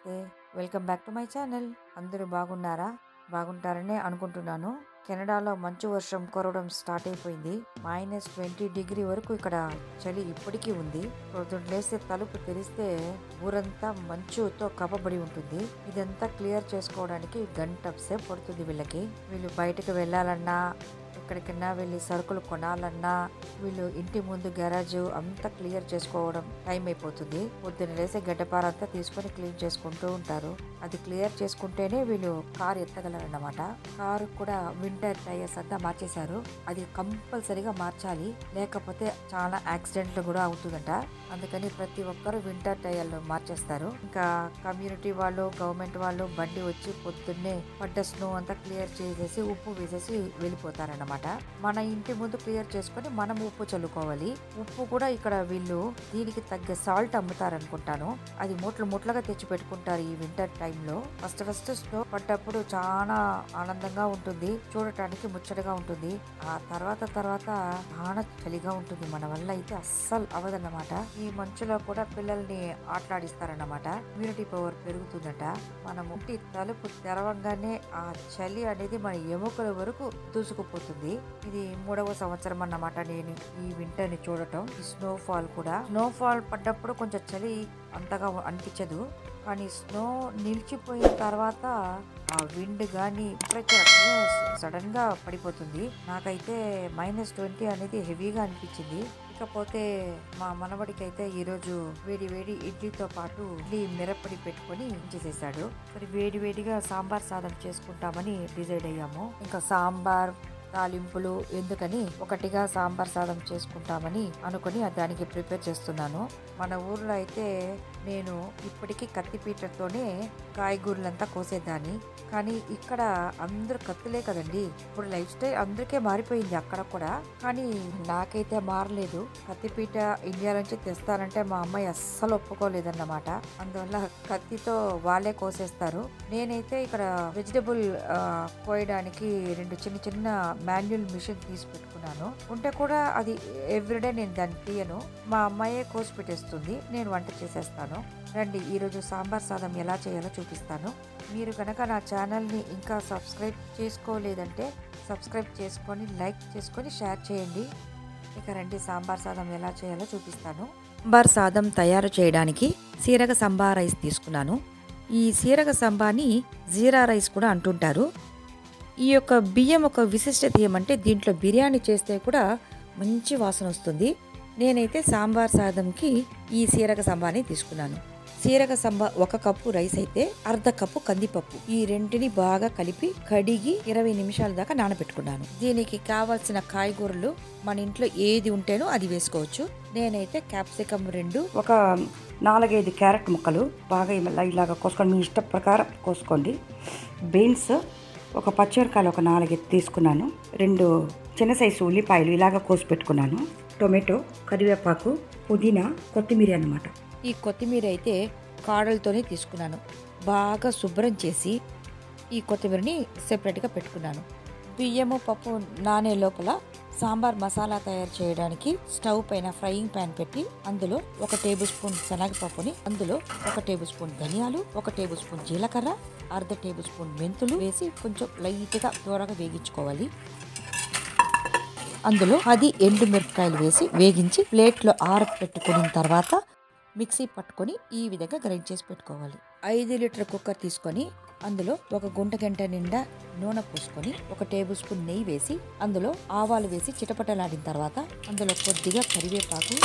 నమస్తే. Welcome back to my channel. అందరూ బాగున్నారా? బాగుంటారనే అనుకుంటున్నాను. కెనడాలో మంచు వర్షం కురవడం స్టార్ట్ అయిపోయింది. -20 వరకు ఇక్కడ చలి ఇప్పటికీ ఉంది. పొద్దున్న లేస్తే తలుపు తెరిస్తే ఊరంతా మంచుతో కప్పబడి ఉంటుంది. ఇదంతా క్లియర్ చేసుకోవడానికి గంట సేపు పడుతుంది వీళ్ళకి. వీళ్ళు బయటకు వెళ్ళాలన్నా, ఎక్కడికన్నా వెళ్ళి సరుకులు కొనాలన్నా, వీళ్ళు ఇంటి ముందు గ్యారేజ్ అంతా క్లియర్ చేసుకోవడం టైం అయిపోతుంది. పొద్దున్న లేసే గడ్డపార అంతా తీసుకొని క్లీన్ చేసుకుంటూ ఉంటారు. అది క్లియర్ చేసుకుంటేనే వీళ్ళు కారు ఎత్తగలరన్నమాట. కారు కూడా వింటర్ టైర్స్ అంతా మార్చేశారు. అది కంపల్సరీగా మార్చాలి, లేకపోతే చాలా యాక్సిడెంట్లు కూడా అవుతుందంట. అందుకని ప్రతి ఒక్కరు వింటర్ టైర్లు మార్చేస్తారు. ఇంకా కమ్యూనిటీ వాళ్ళు, గవర్నమెంట్ వాళ్ళు బండి వచ్చి పొద్దున్నే పడ్డ స్నో అంతా క్లియర్ చేసేసి ఉప్పు వేసేసి వెళ్ళిపోతారన్నమాట. మన ఇంటి ముందు క్లియర్ చేసుకొని మనం ఉప్పు చల్లుకోవాలి. ఉప్పు కూడా ఇక్కడ వీళ్ళు దీనికి తగ్గ సాల్ట్ అమ్ముతారనుకుంటాను. అది మూట్లుగా తెచ్చి పెట్టుకుంటారు ఈ వింటర్ టైంలో. ఫస్ట్ స్నో పడ్డప్పుడు చాలా ఆనందంగా ఉంటుంది, చూడటానికి ముచ్చటగా ఉంటుంది. ఆ తర్వాత చాలా చలిగా ఉంటుంది. మన వల్ల అయితే అస్సలు అవదన్నమాట. ఈ మంచులో కూడా పిల్లల్ని ఆటలాడిస్తారన్నమాట. Immunity power పెరుగుతుందట. మనం ఇంటి తలుపు తెరవంగానే ఆ చలి అనేది మన ఎముకల వరకు దూసుకుపోతుంది. ఇది 3వ సంవత్సరం అన్నమాట నేను ఈ వింటర్ ని చూడటం. ఈ స్నోఫాల్ పడ్డప్పుడు కొంచెం చలి అంతగా అనిపించదు, కానీ స్నో నిలిచిపోయిన తర్వాత ఆ విండ్ గానీ టెంపరేచర్ సడన్ గా పడిపోతుంది. నాకైతే -20 అనేది హెవీగా అనిపించింది. ఇకపోతే మా మనవడికి అయితే ఈరోజు వేడి ఇడ్లీతో పాటు మిరప్పొడి పెట్టుకొని చేసేసాడు. మరి వేడిగా సాంబార్ సాదం చేసుకుంటామని డిసైడ్ అయ్యాము. ఇంకా సాంబార్ తాలింపులు ఎందుకని ఒకటిగా సాంబార్ సాదం చేసుకుంటామని అనుకుని దానికి ప్రిపేర్ చేస్తున్నాను. మన ఊర్లో అయితే నేను ఇప్పటికీ కత్తిపీటతోనే కాయగూరలంతా కోసేదాన్ని, కానీ ఇక్కడ అందరూ కత్తులే కదండి. ఇప్పుడు లైఫ్ స్టైల్ అందరికీ మారిపోయింది అక్కడ కూడా, కానీ నాకైతే మారలేదు. కత్తిపీట ఇండియా నుంచి తెస్తానంటే మా అమ్మాయి అస్సలు ఒప్పుకోలేదన్నమాట. అందువల్ల కత్తితో వాళ్ళే కోసేస్తారు. నేనైతే ఇక్కడ వెజిటబుల్ కోయడానికి 2 చిన్న మాన్యువల్ మిషన్ తీసి పెట్టుకున్నాను. ఉంటే కూడా అది ఎవ్రీడే నేను దాన్ని తీయను. మా అమ్మాయే కోసి పెట్టేస్తుంది, నేను వంట చేసేస్తాను. రండి, ఈరోజు సాంబార్ సాదం ఎలా చేయాలో చూపిస్తాను. మీరు కనుక నా ఛానల్ని ఇంకా సబ్స్క్రైబ్ చేసుకోలేదంటే సబ్స్క్రైబ్ చేసుకొని, లైక్ చేసుకొని, షేర్ చేయండి. ఇక రండి, సాంబార్ సాదం ఎలా చేయాలో చూపిస్తాను. సాంబార్ సాదం తయారు చేయడానికి సీరగ సంబా రైస్ తీసుకున్నాను. ఈ సీరగ సంబాని జీరా రైస్ కూడా అంటుంటారు. ఈ యొక్క బియ్యం ఒక విశిష్టత ఏమంటే దీంట్లో బిర్యానీ చేస్తే కూడా మంచి వాసన వస్తుంది. నేనైతే సాంబార్ సాదంకి ఈ సీరగ సంబాని తీసుకున్నాను. సీరగ సంబా 1 కప్పు రైస్ అయితే 1/2 కప్పు కందిపప్పు, ఈ రెంటిని బాగా కలిపి కడిగి 20 నిమిషాల దాకా నానబెట్టుకున్నాను. దీనికి కావాల్సిన కాయగూరలు మన ఇంట్లో ఏది ఉంటేనో అది వేసుకోవచ్చు. నేనైతే క్యాప్సికమ్ 2, ఒక 4-5 క్యారెట్ ముక్కలు బాగా ఇలాగా కోసుకొని మీ ఇష్ట ప్రకారం కోసుకోండి. బీన్స్, ఒక పచ్చిమిరకాయలు ఒక 4 తీసుకున్నాను. 2 చిన్న సైజు ఉల్లిపాయలు ఇలాగ కోసి పెట్టుకున్నాను. టొమాటో, కరివేపాకు, పుదీనా, కొత్తిమీర అన్నమాట. ఈ కొత్తిమీర అయితే కాడలతోనే తీసుకున్నాను. బాగా శుభ్రం చేసి ఈ కొత్తిమీరని సెపరేట్గా పెట్టుకున్నాను. బియ్యము పప్పు నానే లోపల సాంబార్ మసాలా తయారు చేయడానికి స్టవ్ పైన ఫ్రైయింగ్ ప్యాన్ పెట్టి అందులో 1 టేబుల్ స్పూన్ శనగపప్పుని, అందులో 1 టేబుల్ స్పూన్ ధనియాలు, 1 టేబుల్ స్పూన్ జీలకర్ర, 1/2 టేబుల్ స్పూన్ మెంతులు వేసి కొంచెం లైట్గా దూరగా వేగించుకోవాలి. అందులో 10 ఎండుమిరపకాయలు వేసి వేగించి ప్లేట్లో ఆరబెట్టుకున్న తర్వాత మిక్సీ పట్టుకొని ఈ విధంగా గ్రైండ్ చేసి పెట్టుకోవాలి. 5 లీటర్ కుక్కర్ తీసుకొని అందులో 1 గంట నిండా నూనె పోసుకొని 1 టేబుల్ స్పూన్ నెయ్యి వేసి అందులో ఆవాలు వేసి చిటపటలాడిన తర్వాత అందులో కొద్దిగా కరివేపాకు,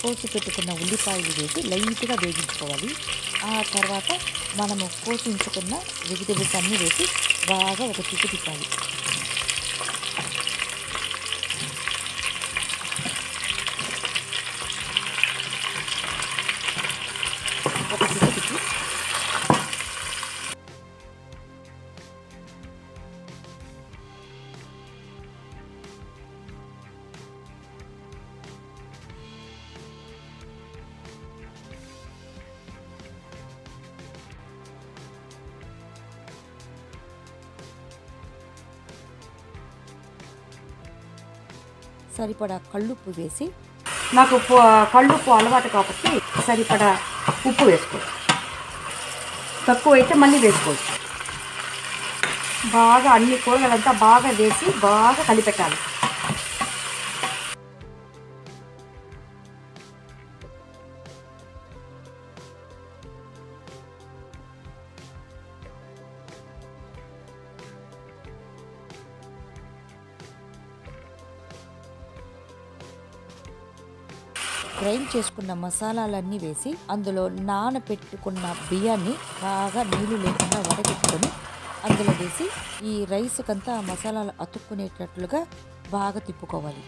కోసి పెట్టుకున్న ఉల్లిపాయలు వేసి లైట్గా వేగించుకోవాలి. ఆ తర్వాత మనము కోసి ఉంచుకున్న వెజిటబుల్స్ అన్నీ వేసి బాగా ఒక తిప్పు తిప్పాలి. సరిపడా కళ్ళుప్పు వేసి, నాకు కళ్ళుప్పు అలవాటు కాబట్టి సరిపడా ఉప్పు వేసుకో. తక్కువైతే మళ్ళీ వేసుకోవచ్చు. బాగా అన్ని కూరగాయలంతా బాగా వేసి బాగా కలిపెట్టాలి. గ్రైండ్ చేసుకున్న మసాలాలన్నీ వేసి అందులో నానబెట్టుకున్న బియ్యాన్ని బాగా నీళ్లు లేకుండా వడగట్టుకొని అందులో వేసి ఈ రైస్కంతా మసాలాలు అతుక్కునేటట్లుగా బాగా తిప్పుకోవాలి.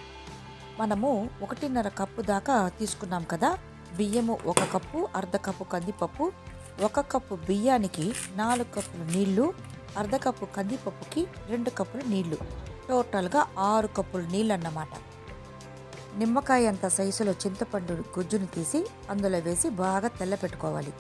మనము 1.5 కప్పు దాకా తీసుకున్నాం కదా, బియ్యము 1 కప్పు, అర్ధ కప్పు కందిపప్పు, 1 కప్పు బియ్యానికి 4 కప్పులు నీళ్లు, అర్ధ కప్పు కందిపప్పుకి 2 కప్పులు నీళ్లు, టోటల్గా 6 కప్పులు నీళ్ళు అన్నమాట. నిమ్మకాయ అంత సైజులో చింతపండు గుజ్జును తీసి అందులో వేసి బాగా తెల్లపెట్టుకోవాలి.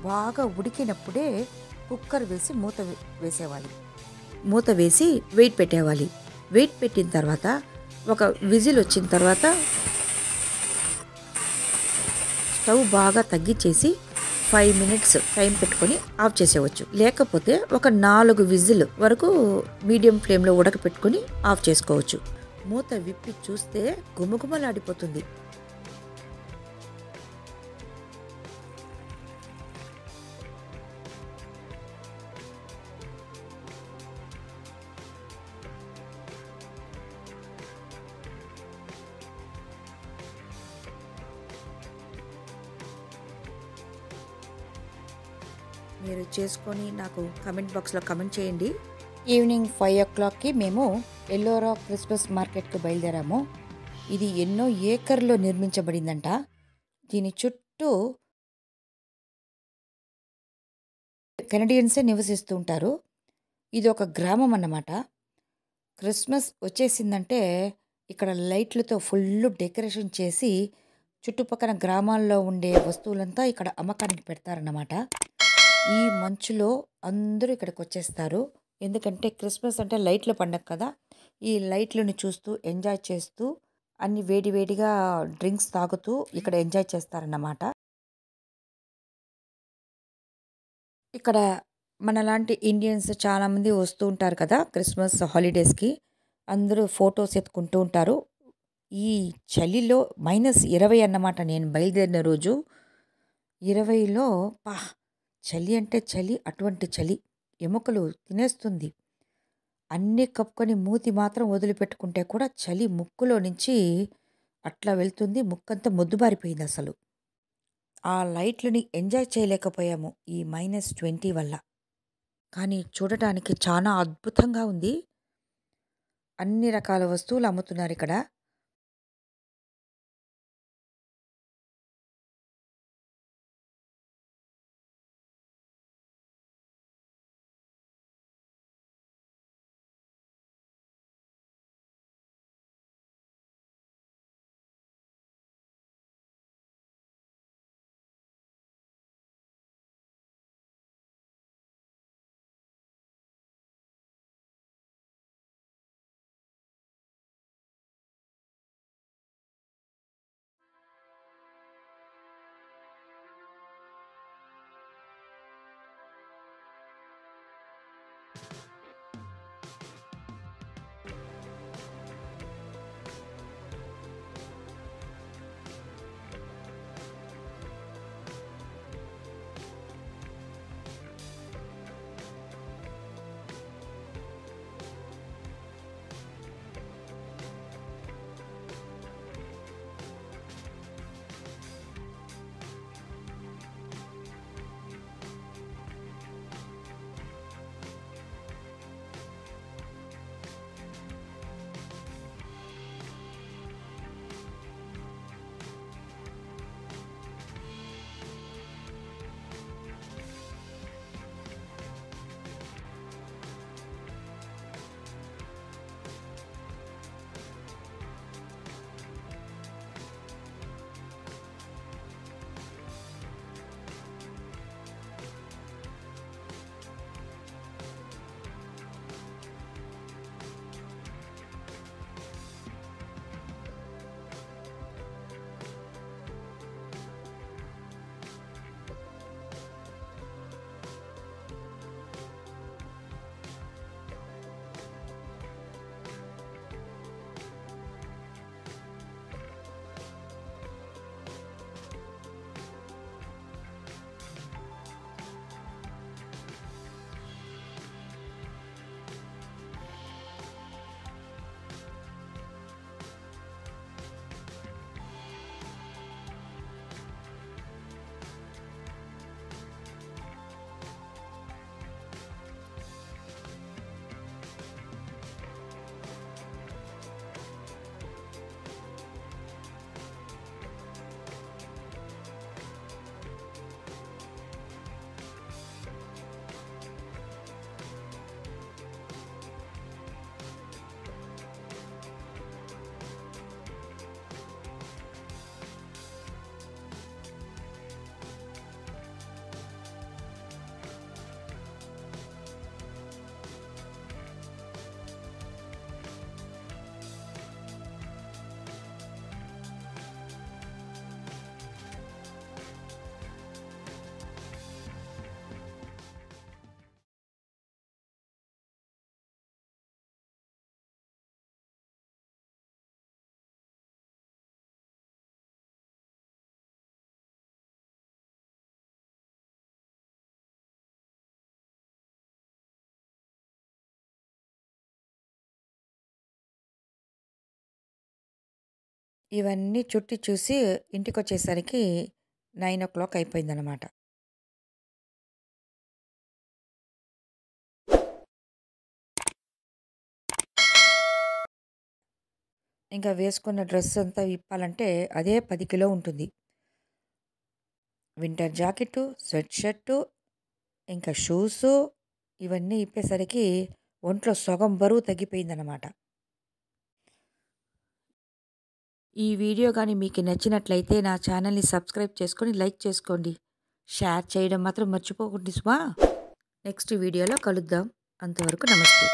బాగా ఉడికినప్పుడే కుక్కర్ వేసి మూత వేసేవాలి. మూత వేసి వెయిట్ పెట్టేవాలి. వెయిట్ పెట్టిన తర్వాత ఒక విజిల్ వచ్చిన తర్వాత స్టవ్ బాగా తగ్గించేసి 5 మినిట్స్ టైం పెట్టుకొని ఆఫ్ చేసేవచ్చు. లేకపోతే ఒక 4 విజిల్ వరకు మీడియం ఫ్లేమ్లో ఉడకపెట్టుకొని ఆఫ్ చేసుకోవచ్చు. మూత విప్పి చూస్తే గుమగుమలాడిపోతుంది. మీరు చేసుకొని నాకు కమెంట్ బాక్స్లో కమెంట్ చేయండి. ఈవినింగ్ 5 o'clockకి మేము ఎల్లోరా క్రిస్మస్ మార్కెట్కి బయలుదేరాము. ఇది ఎన్నో ఏకర్లో నిర్మించబడిందంట. దీని చుట్టూ కెనడియన్సే నివసిస్తూ ఉంటారు. ఇది ఒక గ్రామం అన్నమాట. క్రిస్మస్ వచ్చేసిందంటే ఇక్కడ లైట్లతో ఫుల్ డెకరేషన్ చేసి చుట్టుపక్కల గ్రామాల్లో ఉండే వస్తువులంతా ఇక్కడ అమ్మకానికి పెడతారన్నమాట. ఈ మంచులో అందరూ ఇక్కడికి వచ్చేస్తారు. ఎందుకంటే క్రిస్మస్ అంటే లైట్ల పండగ కదా. ఈ లైట్లను చూస్తూ ఎంజాయ్ చేస్తూ అన్ని వేడివేడిగా డ్రింక్స్ తాగుతూ ఇక్కడ ఎంజాయ్ చేస్తారన్నమాట. ఇక్కడ మనలాంటి ఇండియన్స్ చాలామంది వస్తూ ఉంటారు కదా క్రిస్మస్ హాలిడేస్కి. అందరూ ఫొటోస్ ఎత్తుకుంటూ ఉంటారు. ఈ చలిలో -20 అన్నమాట నేను బయలుదేరిన రోజు. 20లో చలి అంటే చలి, అటువంటి చలి ఎముకలు తినేస్తుంది. అన్నీ కప్పుకొని మూతి మాత్రం వదిలిపెట్టుకుంటే కూడా చలి ముక్కులో నుంచి అట్లా వెళ్తుంది. ముక్కంతా మొద్దుబారిపోయింది అసలు. ఆ లైట్లని ఎంజాయ్ చేయలేకపోయాము ఈ -20 వల్ల. కానీ చూడటానికి చాలా అద్భుతంగా ఉంది. అన్ని రకాల వస్తువులు అమ్ముతున్నారు ఇక్కడ. ఇవన్నీ చుట్టి చూసి ఇంటికొచ్చేసరికి 9:00 అయిపోయిందనమాట. ఇంకా వేసుకున్న డ్రెస్ అంతా విప్పాలంటే అదే 10 కిలో ఉంటుంది. వింటర్ జాకెట్టు, స్వెట్ షర్టు, ఇంకా షూసు ఇవన్నీ ఇప్పేసరికి ఒంట్లో సగం బరువు తగ్గిపోయిందనమాట. ఈ వీడియో కానీ మీకు నచ్చినట్లయితే నా ఛానల్ని సబ్స్క్రైబ్ చేసుకొని లైక్ చేసుకోండి. షేర్ చేయడం మాత్రం మర్చిపోకండి సుమా. నెక్స్ట్ వీడియోలో కలుద్దాం. అంతవరకు నమస్తే.